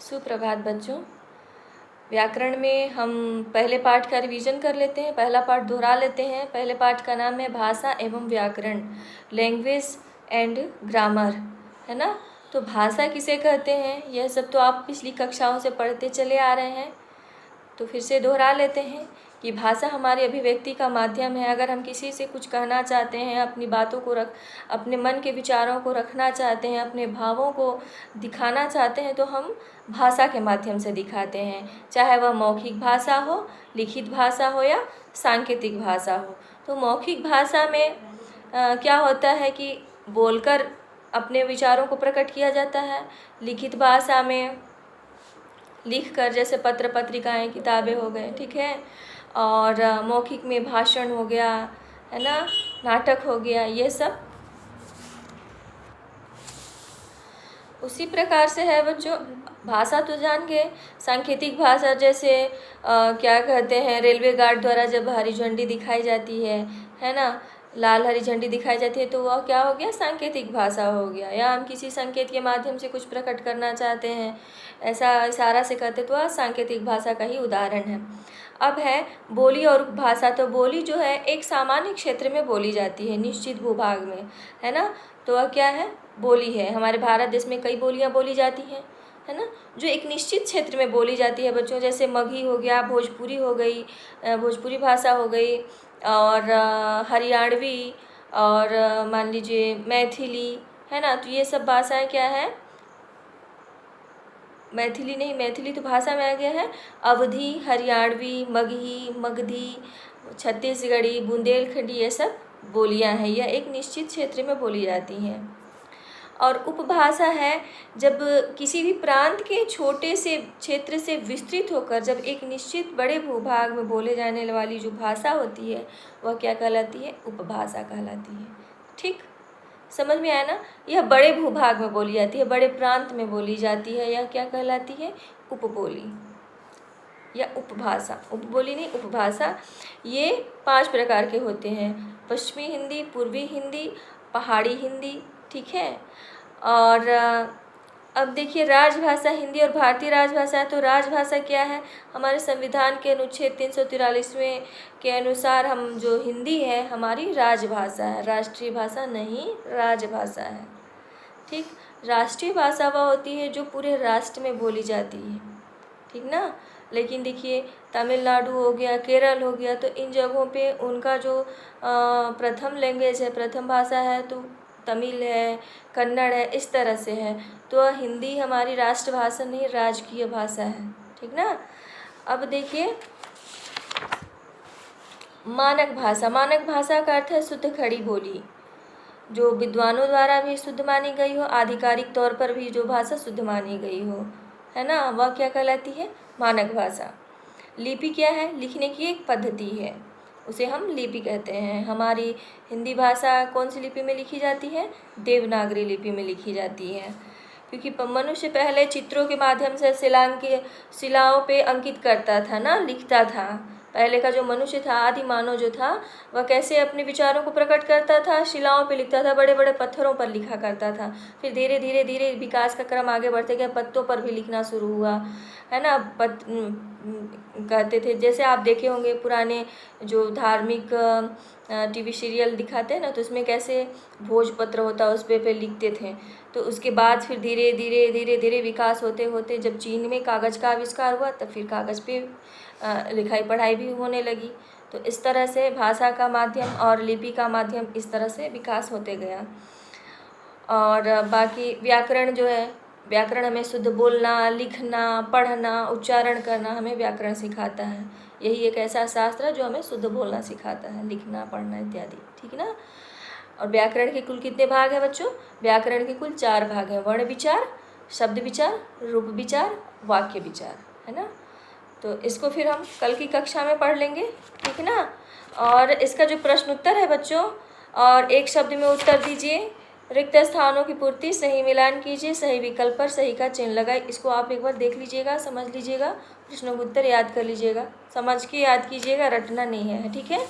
सुप्रभात बच्चों। व्याकरण में हम पहले पाठ का रिवीजन कर लेते हैं। पहला पाठ दोहरा लेते हैं। पहले पाठ का नाम है भाषा एवं व्याकरण, लैंग्वेज एंड ग्रामर, है ना। तो भाषा किसे कहते हैं, यह सब तो आप पिछली कक्षाओं से पढ़ते चले आ रहे हैं। तो फिर से दोहरा लेते हैं कि भाषा हमारी अभिव्यक्ति का माध्यम है। अगर हम किसी से कुछ कहना चाहते हैं, अपनी बातों को अपने मन के विचारों को रखना चाहते हैं, अपने भावों को दिखाना चाहते हैं, तो हम भाषा के माध्यम से दिखाते हैं, चाहे वह मौखिक भाषा हो, लिखित भाषा हो या सांकेतिक भाषा हो। तो मौखिक भाषा में क्या होता है कि बोलकर अपने विचारों को प्रकट किया जाता है। लिखित भाषा में लिखकर, जैसे पत्र पत्रिकाएं, किताबें हो गए, ठीक है। और मौखिक में भाषण हो गया, है ना, नाटक हो गया, ये सब उसी प्रकार से है बच्चों। भाषा तो जान गए। सांकेतिक भाषा जैसे क्या कहते हैं, रेलवे गार्ड द्वारा जब हरी झंडी दिखाई जाती है ना, लाल हरी झंडी दिखाई जाती है, तो वह क्या हो गया, सांकेतिक भाषा हो गया। या हम किसी संकेत के माध्यम से कुछ प्रकट करना चाहते हैं, ऐसा इशारा से कहते, तो वह सांकेतिक भाषा का ही उदाहरण है। अब है बोली और उपभाषा। तो बोली जो है एक सामान्य क्षेत्र में बोली जाती है, निश्चित भूभाग में, है ना। तो वह क्या है, बोली है। हमारे भारत देश में कई बोलियाँ बोली जाती हैं, है ना, जो एक निश्चित क्षेत्र में बोली जाती है बच्चों। जैसे मगही हो गया, भोजपुरी हो गई, भोजपुरी भाषा हो गई, और हरियाणवी, और मान लीजिए मैथिली, है ना। तो ये सब भाषाएं क्या है, मैथिली नहीं, मैथिली तो भाषा में आ गया है। अवधी, हरियाणवी, मगही, मगधी, छत्तीसगढ़ी, बुंदेलखंडी, ये सब बोलियां हैं। यह एक निश्चित क्षेत्र में बोली जाती हैं। और उपभाषा है जब किसी भी प्रांत के छोटे से क्षेत्र से विस्तृत होकर जब एक निश्चित बड़े भूभाग में बोले जाने वाली जो भाषा होती है, वह क्या कहलाती है, उपभाषा कहलाती है। ठीक, समझ में आया ना। यह बड़े भूभाग में बोली जाती है, बड़े प्रांत में बोली जाती है, यह क्या कहलाती है, उपबोली या उपभाषा। उपबोली नहीं, उपभाषा। ये 5 प्रकार के होते हैं, पश्चिमी हिंदी, पूर्वी हिंदी, पहाड़ी हिंदी, ठीक है। और अब देखिए, राजभाषा हिंदी और भारतीय राजभाषा है। तो राजभाषा क्या है, हमारे संविधान के अनुच्छेद 343वें के अनुसार हम जो हिंदी है हमारी राजभाषा है, राष्ट्रीय भाषा नहीं, राजभाषा है। ठीक, राष्ट्रीय भाषा वह होती है जो पूरे राष्ट्र में बोली जाती है, ठीक ना। लेकिन देखिए, तमिलनाडु हो गया, केरल हो गया, तो इन जगहों पे उनका जो प्रथम लैंग्वेज है, प्रथम भाषा है, तो तमिल है, कन्नड़ है, इस तरह से है। तो हिंदी हमारी राष्ट्रभाषा नहीं, राजकीय भाषा है, ठीक ना। अब देखिए, मानक भाषा। मानक भाषा का अर्थ है शुद्ध खड़ी बोली, जो विद्वानों द्वारा भी शुद्ध मानी गई हो, आधिकारिक तौर पर भी जो भाषा शुद्ध मानी गई हो, है ना, वह क्या कहलाती है, मानक भाषा। लिपि क्या है, लिखने की एक पद्धति है, उसे हम लिपि कहते हैं। हमारी हिंदी भाषा कौन सी लिपि में लिखी जाती है, देवनागरी लिपि में लिखी जाती है। क्योंकि मनुष्य पहले चित्रों के माध्यम से शिलाओं पे अंकित करता था ना, लिखता था। पहले का जो मनुष्य था, आदि मानव जो था, वह कैसे अपने विचारों को प्रकट करता था, शिलाओं पे लिखता था, बड़े बड़े पत्थरों पर लिखा करता था। फिर धीरे धीरे धीरे विकास का क्रम आगे बढ़ते गया, पत्तों पर भी लिखना शुरू हुआ, है ना। कहते थे, जैसे आप देखे होंगे पुराने जो धार्मिक टीवी सीरियल दिखाते हैं ना, तो उसमें कैसे भोजपत्र होता, उस पे लिखते थे। तो उसके बाद फिर धीरे धीरे धीरे धीरे विकास होते होते जब चीन में कागज़ का आविष्कार हुआ, तब फिर कागज़ पे लिखाई पढ़ाई भी होने लगी। तो इस तरह से भाषा का माध्यम और लिपि का माध्यम इस तरह से विकास होते गया। और बाकी व्याकरण जो है, व्याकरण हमें शुद्ध बोलना, लिखना, पढ़ना, उच्चारण करना हमें व्याकरण सिखाता है। यही एक ऐसा शास्त्र है जो हमें शुद्ध बोलना सिखाता है, लिखना, पढ़ना इत्यादि, ठीक ना। और व्याकरण के कुल कितने भाग हैं बच्चों, व्याकरण के कुल 4 भाग हैं, वर्ण विचार, शब्द विचार, रूप विचार, वाक्य विचार, है ना। तो इसको फिर हम कल की कक्षा में पढ़ लेंगे, ठीक ना। और इसका जो प्रश्न उत्तर है बच्चों, और एक शब्द में उत्तर दीजिए, रिक्त स्थानों की पूर्ति, सही मिलान कीजिए, सही विकल्प पर सही का चिन्ह लगाए। इसको आप एक बार देख लीजिएगा, समझ लीजिएगा, प्रश्नों का उत्तर याद कर लीजिएगा, समझ के याद कीजिएगा, रटना नहीं है, ठीक है।